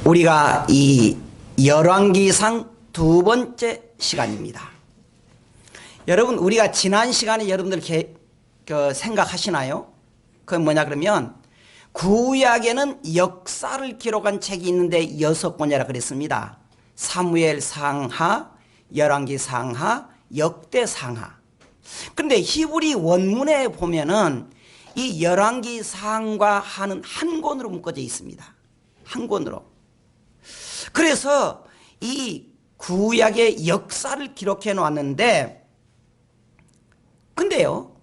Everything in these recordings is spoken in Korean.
우리가 이 열왕기상 두 번째 시간입니다. 여러분, 우리가 지난 시간에 여러분들 생각하시나요? 그건 뭐냐 그러면 구약에는 역사를 기록한 책이 있는데 6권이라 그랬습니다. 사무엘 상하, 열왕기 상하, 역대 상하. 그런데 히브리 원문에 보면은 이 열왕기 상과 하는 한 권으로 묶어져 있습니다. 한 권으로. 그래서 이 구약의 역사를 기록해 놓았는데, 근데요,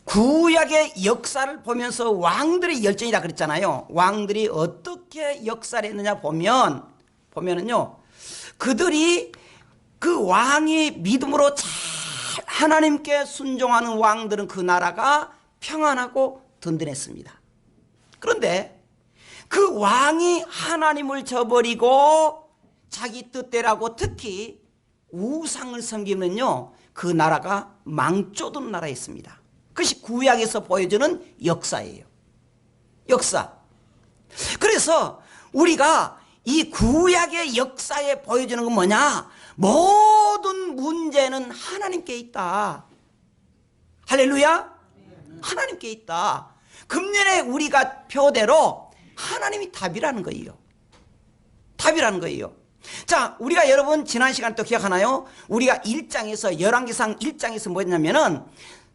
구약의 역사를 보면서 왕들의 열정이라 그랬잖아요. 왕들이 어떻게 역사를 했느냐 보면은요, 그들이 그 왕이 믿음으로 잘 하나님께 순종하는 왕들은 그 나라가 평안하고 든든했습니다. 그런데 그 왕이 하나님을 저버리고 자기 뜻대로하고 특히 우상을 섬기면요, 그 나라가 망쳐든 나라였습니다. 그것이 구약에서 보여주는 역사예요. 역사. 그래서 우리가 이 구약의 역사에 보여주는 건 뭐냐? 모든 문제는 하나님께 있다. 할렐루야? 하나님께 있다. 금년에 우리가 표대로 하나님이 답이라는 거예요. 답이라는 거예요. 자, 우리가 여러분 지난 시간 또 기억하나요? 우리가 1장에서 열왕기상 1장에서 뭐였냐면은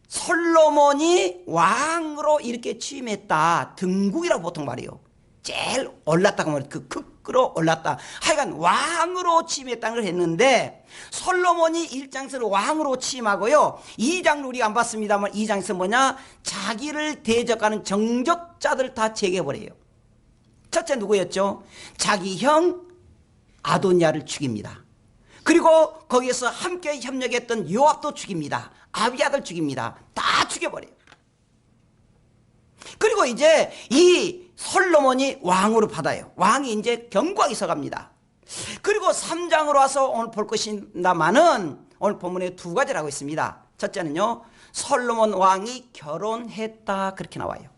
솔로몬이 왕으로 이렇게 취임했다. 등극이라고 보통 말해요. 제일 올랐다고 말해요. 그 극으로 올랐다. 하여간 왕으로 취임했다는 걸 했는데 솔로몬이 1장에서 왕으로 취임하고요. 2장을 우리가 안 봤습니다만 2장에서 뭐냐? 자기를 대적하는 정적자들 다 제거해버려요. 첫째 누구였죠? 자기 형 아도니아를 죽입니다. 그리고 거기에서 함께 협력했던 요압도 죽입니다. 아비아들 죽입니다. 다 죽여버려요. 그리고 이제 이 솔로몬이 왕으로 받아요. 왕이 이제 경고하기 시작합니다. 그리고 3장으로 와서 오늘 볼 것입니다만은 오늘 본문에 두 가지라고 있습니다. 첫째는요, 솔로몬 왕이 결혼했다 그렇게 나와요.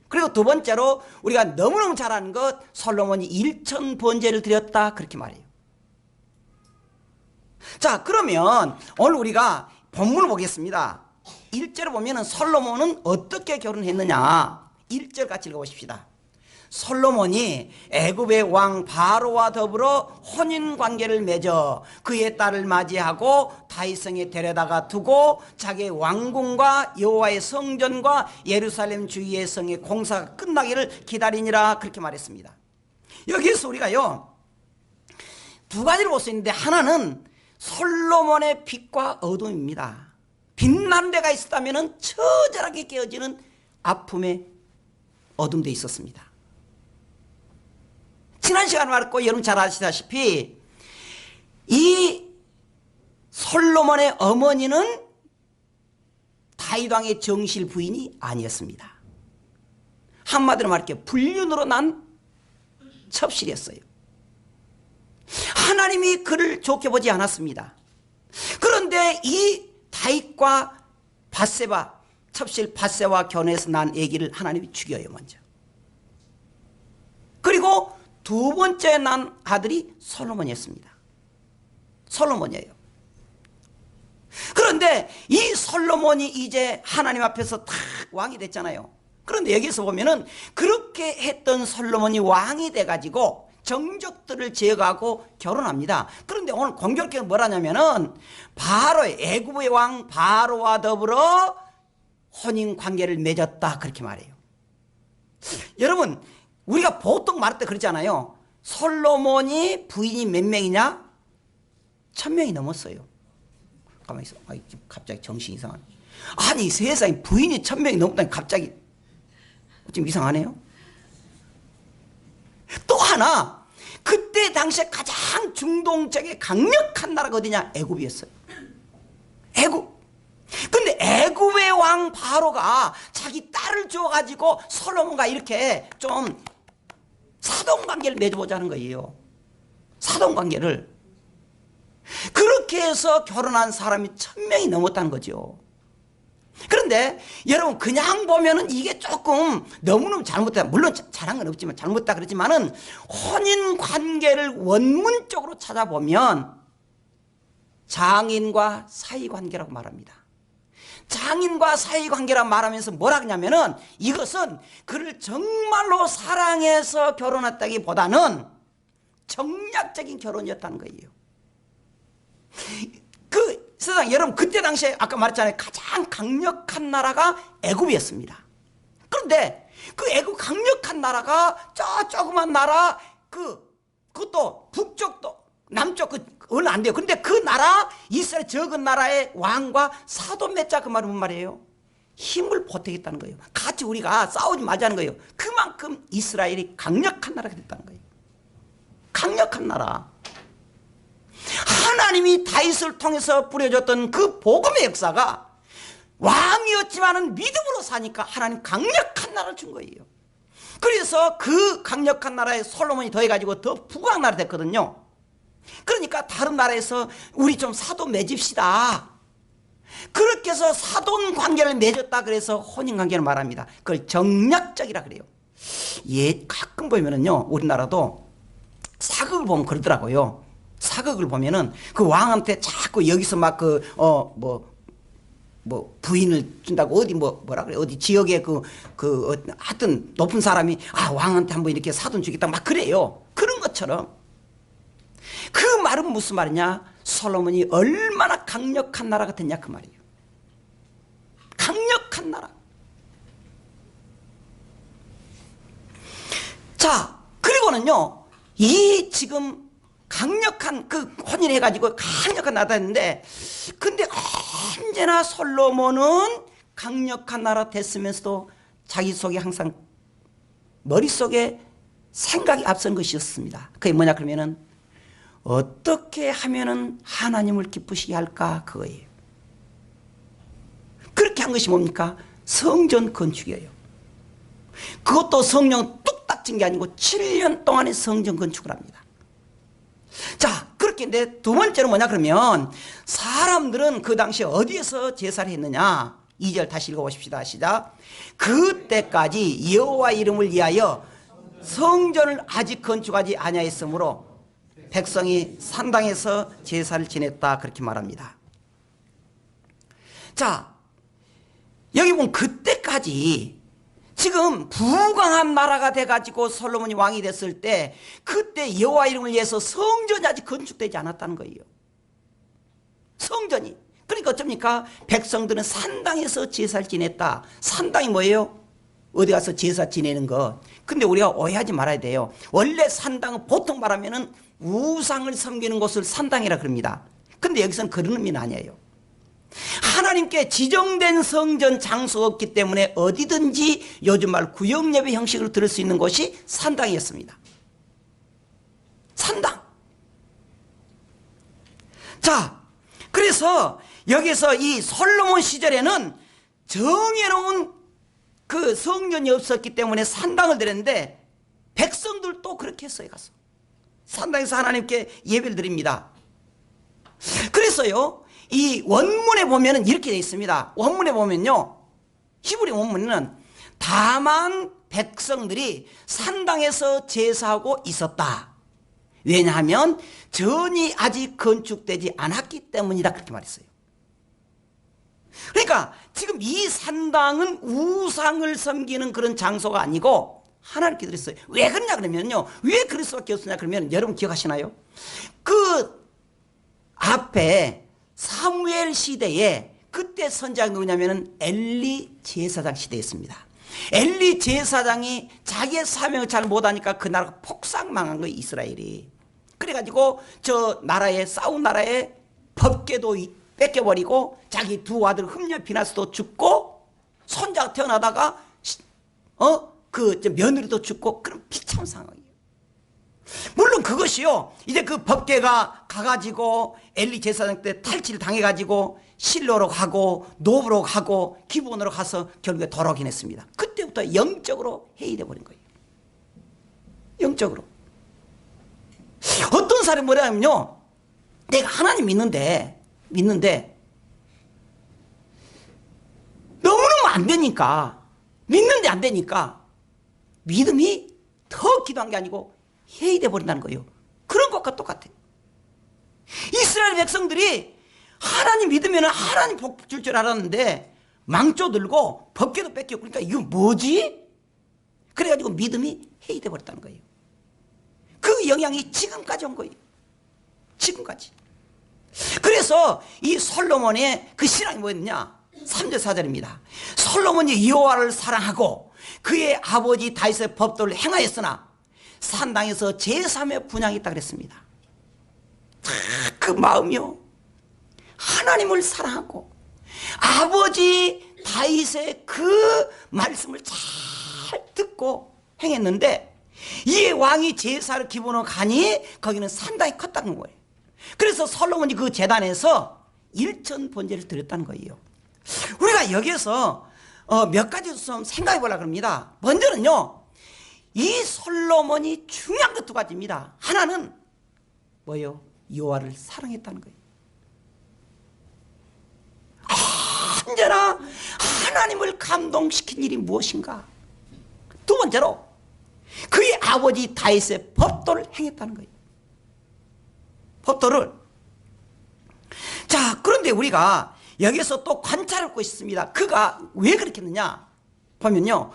그리고 두 번째로 우리가 너무너무 잘 아는 것, 솔로몬이 1천 번제를 드렸다 그렇게 말해요. 자, 그러면 오늘 우리가 본문을 보겠습니다. 1절을 보면은 솔로몬은 어떻게 결혼했느냐? 1절 같이 읽어보십시다. 솔로몬이 애굽의 왕 바로와 더불어 혼인관계를 맺어 그의 딸을 맞이하고 다윗성에 데려다가 두고 자기의 왕궁과 여호와의 성전과 예루살렘 주위의 성의 공사가 끝나기를 기다리니라 그렇게 말했습니다. 여기에서 우리가요, 두 가지를 볼 수 있는데 하나는 솔로몬의 빛과 어둠입니다. 빛나는 데가 있었다면 처절하게 깨어지는 아픔의 어둠도 있었습니다. 지난 시간에 말했고 여러분 잘 아시다시피 이 솔로몬의 어머니는 다윗 왕의 정실 부인이 아니었습니다. 한마디로 말할게요, 불륜으로 난 첩실이었어요. 하나님이 그를 좋게 보지 않았습니다. 그런데 이 다윗과 밧세바, 첩실 밧세와 결혼해서 난 아기를 하나님이 죽여요. 먼저. 그리고 두 번째 난 아들이 솔로몬이었습니다. 솔로몬이에요. 그런데 이 솔로몬이 이제 하나님 앞에서 탁 왕이 됐잖아요. 그런데 여기서 보면은 그렇게 했던 솔로몬이 왕이 돼가지고 정적들을 제거하고 결혼합니다. 그런데 오늘 공교롭게 뭐라냐면은 바로의 애굽의 왕 바로와 더불어 혼인 관계를 맺었다 그렇게 말해요. 여러분, 우리가 보통 말할 때 그러잖아요. 솔로몬이 부인이 몇 명이냐? 1000명이 넘었어요. 가만히 있어. 갑자기 정신이 이상하네. 아니 세상에 부인이 1000명이 넘었다니 갑자기 좀 이상하네요. 또 하나, 그때 당시에 가장 중동적인 강력한 나라가 어디냐? 애굽이었어요. 애굽. 근데 애굽의 왕 바로가 자기 딸을 줘가지고 솔로몬과 이렇게 좀 사돈관계를 맺어보자는 거예요. 사돈관계를. 그렇게 해서 결혼한 사람이 1000명이 넘었다는 거죠. 그런데 여러분 그냥 보면은 이게 조금 너무너무 잘못됐다. 물론 잘한 건 없지만 잘못됐다 그러지만은 혼인 관계를 원문적으로 찾아보면 장인과 사이 관계라고 말합니다. 장인과 사이 관계라고 말하면서 뭐라 그러냐면은 이것은 그를 정말로 사랑해서 결혼했다기보다는 정략적인 결혼이었다는 거예요. 그 세상 여러분 그때 당시에 아까 말했잖아요. 가장 강력한 나라가 애굽이었습니다. 그런데 그 애굽 강력한 나라가 저 조그만 나라 그것도 북쪽도 남쪽 얼마 안 돼요. 그런데 그 나라 이스라엘 적은 나라의 왕과 사도 맺자 그 말은 뭔 말이에요? 힘을 보태겠다는 거예요. 같이 우리가 싸우지 말자는 거예요. 그만큼 이스라엘이 강력한 나라가 됐다는 거예요. 강력한 나라. 하나님이 다윗을 통해서 뿌려줬던 그 복음의 역사가 왕이었지만은 믿음으로 사니까 하나님 강력한 나라를 준 거예요. 그래서 그 강력한 나라에 솔로몬이 더해가지고 더 부강한 나라 됐거든요. 그러니까 다른 나라에서 우리 좀 사도 맺읍시다. 그렇게 해서 사돈 관계를 맺었다 그래서 혼인 관계를 말합니다. 그걸 정략적이라 그래요. 예, 가끔 보면은요, 우리나라도 사극을 보면 그러더라고요. 사극을 보면은 그 왕한테 자꾸 여기서 막 부인을 준다고 어디 뭐라 그래 어디 지역에 하여튼 높은 사람이 왕한테 한번 이렇게 사돈 주겠다 막 그래요. 그런 것처럼 그 말은 무슨 말이냐? 솔로몬이 얼마나 강력한 나라가 됐냐 그 말이에요. 강력한 나라. 자, 그리고는요, 이 지금 강력한 그 혼인해가지고 강력한 나라가 됐는데, 근데 언제나 솔로몬은 강력한 나라 됐으면서도 자기 속에 항상 머릿속에 생각이 앞선 것이었습니다. 그게 뭐냐 그러면은 어떻게 하면은 하나님을 기쁘시게 할까 그거예요. 그렇게 한 것이 뭡니까? 성전 건축이에요. 그것도 성령 뚝딱 친 게 아니고 7년 동안의 성전 건축을 합니다. 자, 그렇게 근데 두 번째는 뭐냐 그러면 사람들은 그 당시에 어디에서 제사를 했느냐? 2절 다시 읽어보십시다. 시작. 그때까지 여호와 이름을 위하여 성전을 아직 건축하지 아니하였으므로 백성이 산당에서 제사를 지냈다 그렇게 말합니다. 자, 여기 보면 그때까지 지금 부강한 나라가 돼가지고 솔로몬이 왕이 됐을 때 그때 여호와 이름을 위해서 성전이 아직 건축되지 않았다는 거예요. 성전이. 그러니까 어쩝니까? 백성들은 산당에서 제사를 지냈다. 산당이 뭐예요? 어디 가서 제사 지내는 것. 근데 우리가 오해하지 말아야 돼요. 원래 산당은 보통 말하면은 우상을 섬기는 곳을 산당이라 그럽니다. 근데 여기서는 그런 의미는 아니에요. 하나님께 지정된 성전 장소가 없기 때문에 어디든지 요즘 말 구역예배 형식으로 들을 수 있는 곳이 산당이었습니다. 산당. 자, 그래서 여기서 이 솔로몬 시절에는 정해놓은 그 성전이 없었기 때문에 산당을 드렸는데 백성들도 그렇게 했어요. 가서 산당에서 하나님께 예배를 드립니다. 그래서요, 이 원문에 보면은 이렇게 되어 있습니다. 원문에 보면요, 히브리 원문에는 다만 백성들이 산당에서 제사하고 있었다. 왜냐하면 전이 아직 건축되지 않았기 때문이다 그렇게 말했어요. 그러니까 지금 이 산당은 우상을 섬기는 그런 장소가 아니고 하나님께 드렸어요. 왜 그러냐 그러면요, 왜 그럴 수밖에 없느냐 그러면 여러분 기억하시나요? 그 앞에 사무엘 시대에 그때 선지자가 누구냐면은 엘리 제사장 시대였습니다. 엘리 제사장이 자기의 사명을 잘 못하니까 그 나라가 폭삭망한 거예요, 이스라엘이. 그래가지고 저 나라에 싸운 나라에 법궤도 뺏겨버리고 자기 두 아들 흠냐 비나스도 죽고 손자가 태어나다가 며느리도 죽고 그런 비참한 상황이에요. 물론 그것이요, 이제 그 법궤가 가가지고 엘리 제사장 때 탈취를 당해가지고 실로로 가고 노브로 가고 기브온으로 가서 결국에 돌아오긴 했습니다. 그때부터 영적으로 해이돼 버린 거예요. 영적으로. 어떤 사람이 뭐냐면요, 내가 하나님 믿는데 안 되니까, 믿는데 안 되니까 믿음이 더 기도한 게 아니고 해이돼 버린다는 거예요. 그런 것과 똑같아요. 이스라엘 백성들이 하나님 믿으면 하나님 복 줄 줄 알았는데 망조 들고 법궤도 뺏기고, 그러니까 이거 뭐지? 그래가지고 믿음이 해이돼 버렸다는 거예요. 그 영향이 지금까지 온 거예요. 지금까지. 그래서 이 솔로몬의 그 신앙이 뭐였냐? 3절 4절입니다. 솔로몬이 여호와를 사랑하고 그의 아버지 다윗의 법도를 행하였으나 산당에서 제3의 분향이 있다 그랬습니다. 그 마음이요, 하나님을 사랑하고 아버지 다윗의 그 말씀을 잘 듣고 행했는데, 이 왕이 제사를 기본으로 가니 거기는 상당히 컸다는 거예요. 그래서 솔로몬이 그 제단에서 일천 번제를 드렸다는 거예요. 우리가 여기에서 몇 가지 좀 생각해 보려고 합니다. 먼저는요, 이 솔로몬이 중요한 것 두 가지입니다. 하나는 뭐예요? 여호와를 사랑했다는 거예요. 언제나 하나님을 감동시킨 일이 무엇인가? 두 번째로 그의 아버지 다윗의 법도를 행했다는 거예요. 법도를. 자, 그런데 우리가 여기서 또 관찰할 것이 있습니다. 그가 왜 그렇게 했느냐 보면요,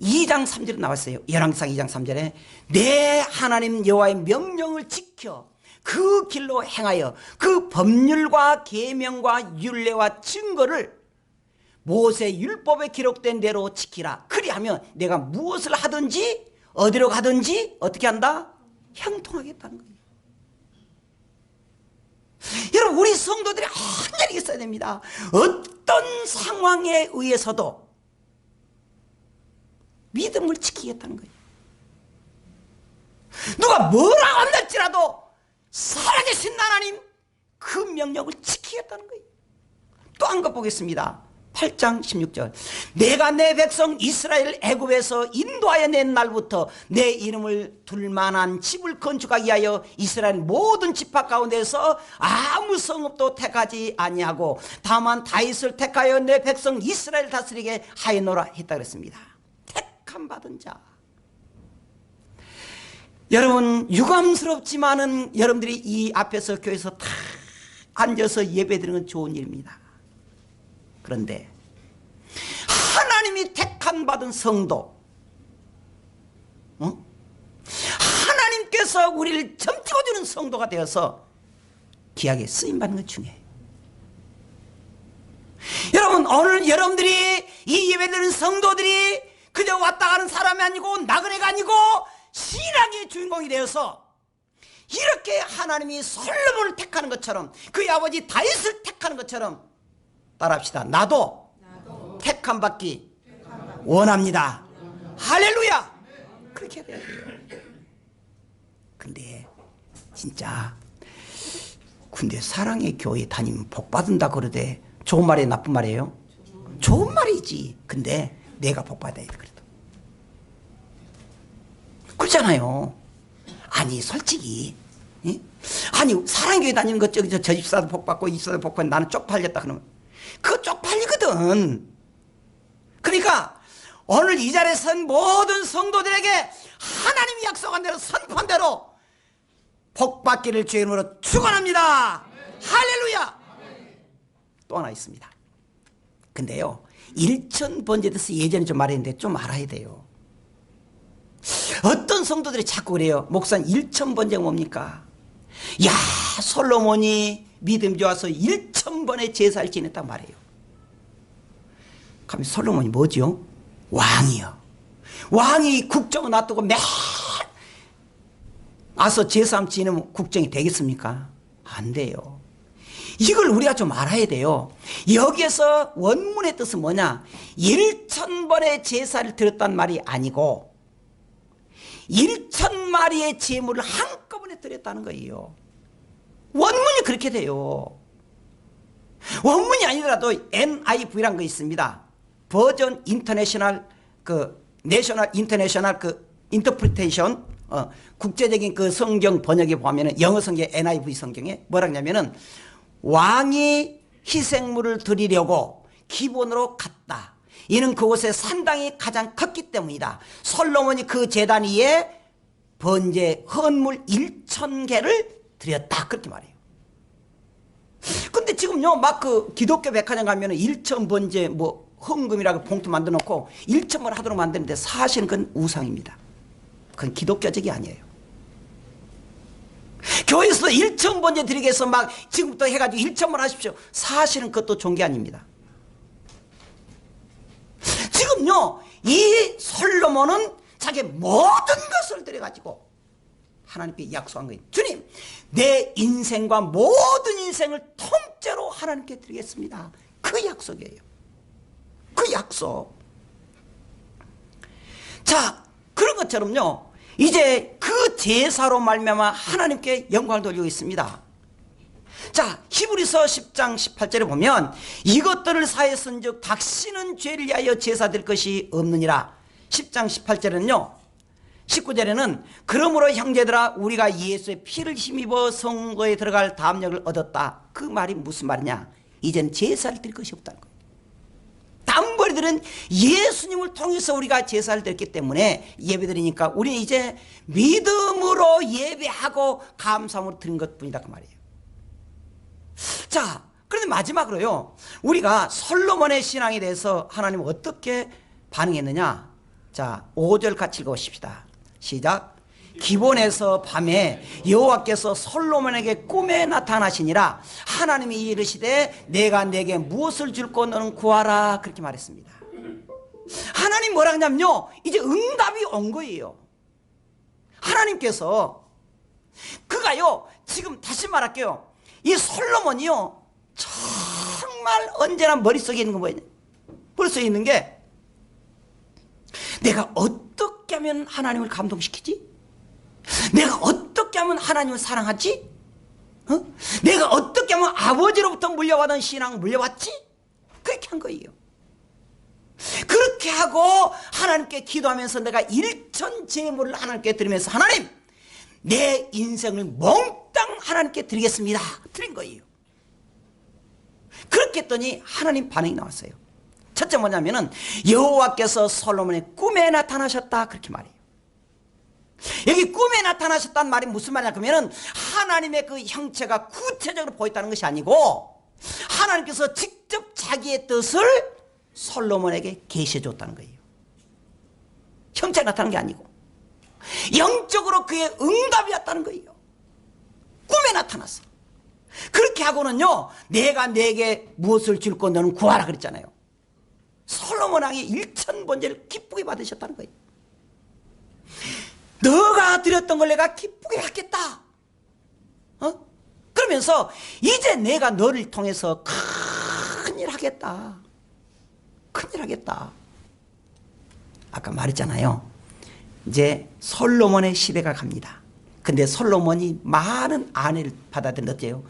2장 3절에 나왔어요. 열왕기상 2장 3절에 내 하나님 여호와의 명령을 지켜 그 길로 행하여 그 법률과 계명과 율례와 증거를 모세 율법에 기록된 대로 지키라. 그리하면 내가 무엇을 하든지 어디로 가든지 어떻게 한다? 형통하겠다는 거예요. 여러분, 우리 성도들이 한절이 있어야 됩니다. 어떤 상황에 의해서도 믿음을 지키겠다는 거예요. 누가 뭐라 한달지라도 살아계신 하나님 그 명령을 지키겠다는 거예요. 또 한 것 보겠습니다. 8장 16절 내가 내 백성 이스라엘 애굽에서 인도하여 낸 날부터 내 이름을 둘 만한 집을 건축하기 위하여 이스라엘 모든 지파 가운데서 아무 성읍도 택하지 아니하고 다만 다윗을 택하여 내 백성 이스라엘 다스리게 하였노라 했다 그랬습니다. 택함 받은 자. 여러분, 유감스럽지만은 여러분들이 이 앞에서 교회에서 다 앉아서 예배드리는 건 좋은 일입니다. 그런데 하나님이 택함 받은 성도, 하나님께서 우리를 점찍어주는 성도가 되어서 귀하게 쓰임받는 것 중요해요. 여러분, 오늘 여러분들이 이 예배드리는 성도들이 그저 왔다 가는 사람이 아니고 나그네가 아니고 신앙의 주인공이 되어서 이렇게 하나님이 솔로몬을 택하는 것처럼 그의 아버지 다윗을 택하는 것처럼 따라합시다. 나도 택함 받기 원합니다. 할렐루야. 그렇게 해야 돼요. 근데 진짜 사랑의 교회 다니면 복 받는다 그러대. 좋은 말이에요, 나쁜 말이에요? 좋은 말이지. 근데 내가 복 받아야 돼. 그래도 그렇잖아요. 아니 솔직히 아니 사랑의 교회 다니는 것 저 집사도 복 받고 이 집사도 복 받고 나는 쪽팔렸다 그러면 그거 쪽팔리거든. 그러니까 오늘 이 자리에 선 모든 성도들에게 하나님이 약속한 대로 선포한 대로 복 받기를 주의 이름으로 축원합니다. 할렐루야. 또 하나 있습니다. 근데요, 일천 번제에 대해서 예전에 좀 말했는데 좀 알아야 돼요. 어떤 성도들이 자꾸 그래요. 목사님, 일천 번제가 뭡니까? 야, 솔로몬이 믿음 좋아서 1000번의 제사를 지냈단 말이에요. 그럼 솔로몬이 뭐죠? 왕이요. 왕이 국정을 놔두고 매일 와서 제사 지내면 국정이 되겠습니까? 안 돼요. 이걸 우리가 좀 알아야 돼요. 여기에서 원문의 뜻은 뭐냐? 1000번의 제사를 드렸단 말이 아니고 1000마리의 제물을 한꺼번에 드렸다는 거예요. 원문이 그렇게 돼요. 원문이 아니더라도 NIV라는 거 있습니다. 버전 인터내셔널 내셔널 인터내셔널 인터프리테이션 국제적인 그 성경 번역에 보면은 영어 성경 NIV 성경에 뭐라 하냐면은 왕이 희생물을 드리려고 기본으로 갔다. 이는 그곳에 산당이 가장 컸기 때문이다. 솔로몬이 그 제단 위에 번제 헌물 1,000개를 드렸다. 그렇게 말해요. 근데 지금요, 막 그 기독교 백화점 가면은 1,000번제 뭐 헌금이라고 봉투 만들어 놓고 1,000번 하도록 만드는데 사실은 그건 우상입니다. 그건 기독교적이 아니에요. 교회에서도 1,000번제 드리겠어 막 지금부터 해가지고 1,000번 하십시오. 사실은 그것도 종교 아닙니다. 지금요, 이 솔로몬은 자기 모든 것을 드려가지고 하나님께 약속한 거예요. 주님, 내 인생과 모든 인생을 통째로 하나님께 드리겠습니다. 그 약속이에요. 그 약속. 자, 그런 것처럼요, 이제 그 제사로 말미암아 하나님께 영광을 돌리고 있습니다. 자, 히브리서 10장 18절에 보면 이것들을 사했은즉 다시는 죄를 위하여 제사 드릴 것이 없느니라. 10장 18절에는요, 19절에는 그러므로 형제들아 우리가 예수의 피를 힘입어 성거에 들어갈 담력을 얻었다. 그 말이 무슨 말이냐? 이제는 제사를 드릴 것이 없다는 거예요. 단벌이들은 예수님을 통해서 우리가 제사를 드렸기 때문에 예배드리니까 우리는 이제 믿음으로 예배하고 감사함으로 드린 것뿐이다 그 말이에요. 자, 그런데 마지막으로요, 우리가 솔로몬의 신앙에 대해서 하나님은 어떻게 반응했느냐? 자, 5절 같이 읽어보십시다. 시작. 기본에서 밤에 여호와께서 솔로몬에게 꿈에 나타나시니라. 하나님이 이르시되 내가 내게 무엇을 줄고 너는 구하라. 그렇게 말했습니다. 하나님 뭐라 하냐면요, 이제 응답이 온 거예요. 하나님께서 그가요, 지금 다시 말할게요, 이 솔로몬이요 정말 언제나 머릿속에 있는 거 뭐냐, 머릿속에 있는 게 내가 어떻게 하면 하나님을 감동시키지? 내가 어떻게 하면 하나님을 사랑하지? 내가 어떻게 하면 아버지로부터 물려받은 신앙을 물려받지? 그렇게 한 거예요. 그렇게 하고 하나님께 기도하면서 내가 1천 제물을 하나님께 드리면서 하나님, 내 인생을 몽땅 하나님께 드리겠습니다. 드린 거예요. 그렇게 했더니 하나님 반응이 나왔어요. 첫째 뭐냐면은 여호와께서 솔로몬의 꿈에 나타나셨다. 그렇게 말해요. 여기 꿈에 나타나셨다는 말이 무슨 말이냐 그러면은 하나님의 그 형체가 구체적으로 보였다는 것이 아니고 하나님께서 직접 자기의 뜻을 솔로몬에게 계시해줬다는 거예요. 형체가 나타난 게 아니고 영적으로 그의 응답이 왔다는 거예요. 꿈에 나타났어. 그렇게 하고는요, 내가 내게 무엇을 줄고 너는 구하라 그랬잖아요. 솔로몬 왕이 1,000번제를 기쁘게 받으셨다는 거예요. 너가 드렸던 걸 내가 기쁘게 받겠다. 그러면서 이제 내가 너를 통해서 큰일 하겠다. 큰일 하겠다. 아까 말했잖아요. 이제 솔로몬의 시대가 갑니다. 근데 솔로몬이 많은 아내를 받아들인 어때요?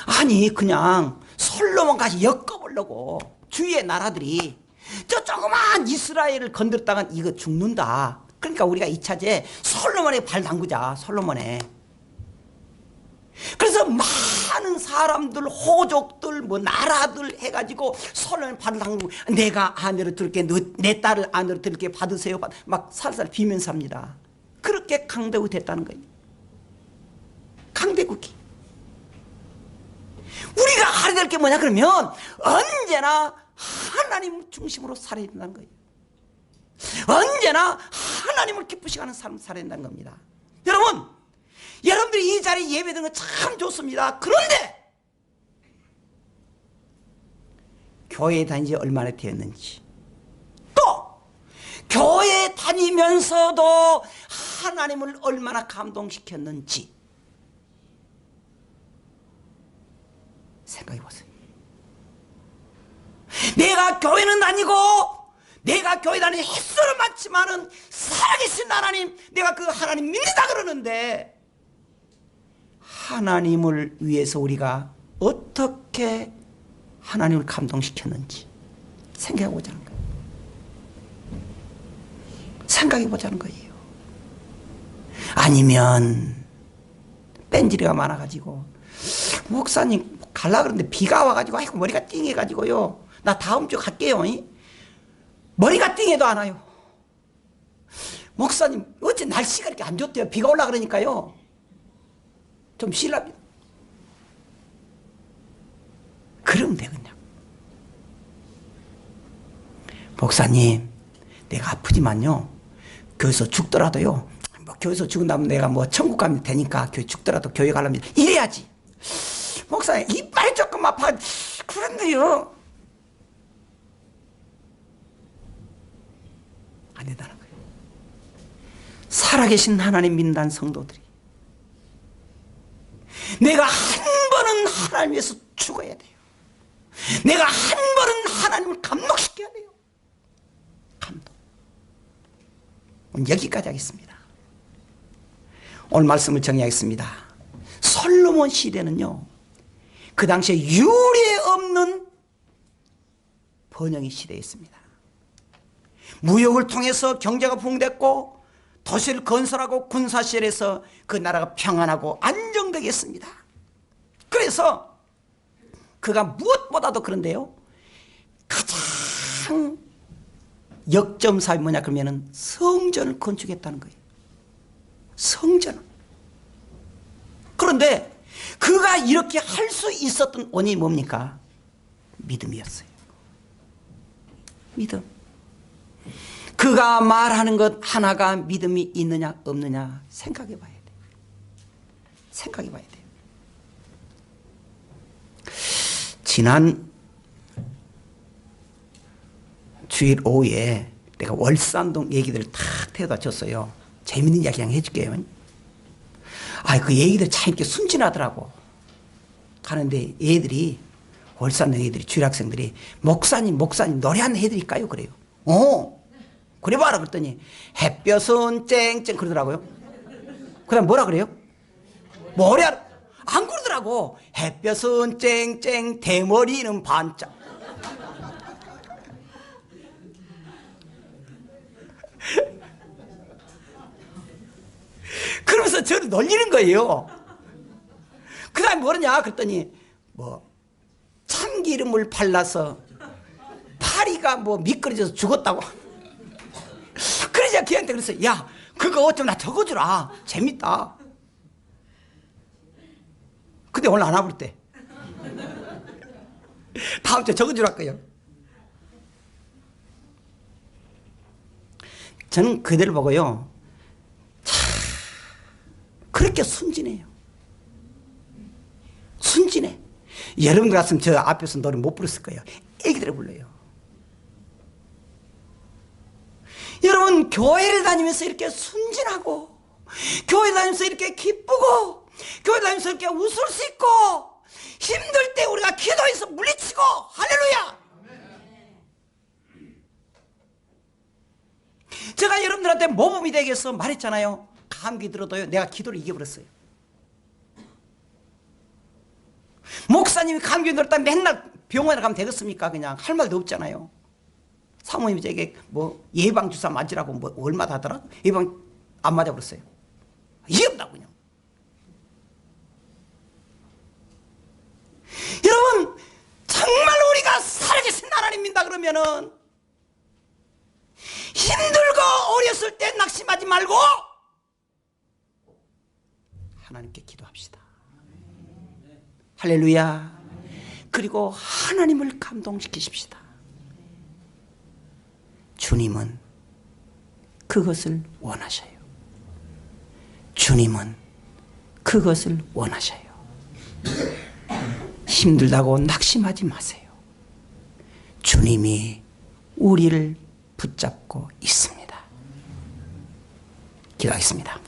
아니 그냥 솔로몬까지 엮어보려고 주위의 나라들이 저 조그만 이스라엘을 건드렸다간 이거 죽는다. 그러니까 우리가 2차제 솔로몬에 발 담그자. 솔로몬에. 그래서 많은 사람들, 호족들, 뭐 나라들 해가지고 솔로몬에 발을 담그고 내가 아내로 들게, 내 딸을 아내로 들게 받으세요. 막 살살 비면서 합니다. 그렇게 강대국이 됐다는 거예요. 강대국이. 우리가 알아야 될 게 뭐냐 그러면 언제나 하나님 중심으로 살아야 된다는 거예요. 언제나 하나님을 기쁘시게 하는 삶을 살아야 된다는 겁니다. 여러분, 여러분들이 이 자리에 예배드리는 거 참 좋습니다. 그런데 교회에 다닌 지 얼마나 되었는지, 또 교회에 다니면서도 하나님을 얼마나 감동시켰는지 생각해 보세요. 내가 교회는 다니고 내가 교회 다니는 횟수는 많지만은 살아계신 하나님, 내가 그 하나님 믿는다 그러는데 하나님을 위해서 우리가 어떻게 하나님을 감동시켰는지 생각해 보자는 거예요. 생각해 보자는 거예요. 아니면 뺀질이가 많아가지고 목사님 갈라 그러는데 비가 와가지고 아이고 머리가 띵해가지고요 나 다음 주 갈게요. 머리가 띵해도 안 와요. 목사님 어째 날씨가 이렇게 안 좋대요. 비가 올라 그러니까요. 좀 쉬랍니다. 그러면 되겠냐. 목사님 내가 아프지만요 교회에서 죽더라도요 뭐 교회에서 죽은다면 내가 뭐 천국 가면 되니까 교회 죽더라도 교회 가려면 이래야지. 목사님 이빨이 조금 아파. 그런데요 안 된다는 거예요. 살아계신 하나님 믿는 성도들이 내가 한 번은 하나님 위해서 죽어야 돼요. 내가 한 번은 하나님을 감동시켜야 돼요. 감동. 오늘 여기까지 하겠습니다. 오늘 말씀을 정리하겠습니다. 솔로몬 시대는요 그 당시에 유례 없는 번영의 시대였습니다. 무역을 통해서 경제가 부흥됐고 도시를 건설하고 군사시설에서 그 나라가 평안하고 안정되게 했습니다. 그래서 그가 무엇보다도 그런데요 가장 역점사이 뭐냐 그러면은 성전을 건축했다는 거예요. 성전을. 그런데 그가 이렇게 할 수 있었던 원인이 뭡니까? 믿음이었어요. 믿음. 그가 말하는 것 하나가 믿음이 있느냐 없느냐 생각해 봐야 돼요. 생각해 봐야 돼요. 지난 주일 오후에 내가 월산동 얘기들을 탁 태워다 줬어요. 재밌는 이야기 그냥 해줄게요. 그 얘기들 참 이렇게 순진하더라고. 하는데 애들이 월산동 애들이 주일학생들이 목사님 노래 한 해드릴까요? 그래요. 그래 봐라 그랬더니 햇볕은 쨍쨍 그러더라고요. 그 다음 뭐라 그래요? 뭐래 안 그러더라고. 햇볕은 쨍쨍 대머리는 반짝. 그러면서 저를 놀리는 거예요. 그 다음에 뭐냐 그랬더니 뭐 참기름을 발라서 파리가 뭐 미끄러져서 죽었다고. 그러자 걔한테 그랬어요. 야 그거 좀 나 적어주라. 재밌다. 근데 오늘 안 와볼 때 다음 주에 적어주라 거예요. 저는 그대를 보고요 그렇게 순진해요. 순진해. 여러분들 같으면 저 앞에서 노래 못 부르실 거예요. 애기들이 불러요. 여러분 교회를 다니면서 이렇게 순진하고 교회 다니면서 이렇게 기쁘고 교회 다니면서 이렇게 웃을 수 있고 힘들 때 우리가 기도해서 물리치고 할렐루야. 제가 여러분들한테 모범이 되기 위해서 말했잖아요. 감기 들어도요 내가 기도를 이겨버렸어요. 목사님이 감기 들었다 맨날 병원에 가면 되겠습니까? 그냥 할 말도 없잖아요. 사모님이 저에게 뭐 예방주사 맞으라고 뭐 얼마나 하더라? 예방 안 맞아버렸어요. 이해 없다고 그냥. 여러분 정말 우리가 살아계신 하나님 믿다 그러면은 힘들고 어렸을 때 낙심하지 말고 하나님께 기도합시다. 할렐루야. 그리고 하나님을 감동시키십시다. 주님은 그것을 원하셔요. 주님은 그것을 원하셔요. 힘들다고 낙심하지 마세요. 주님이 우리를 붙잡고 있습니다. 기도하겠습니다.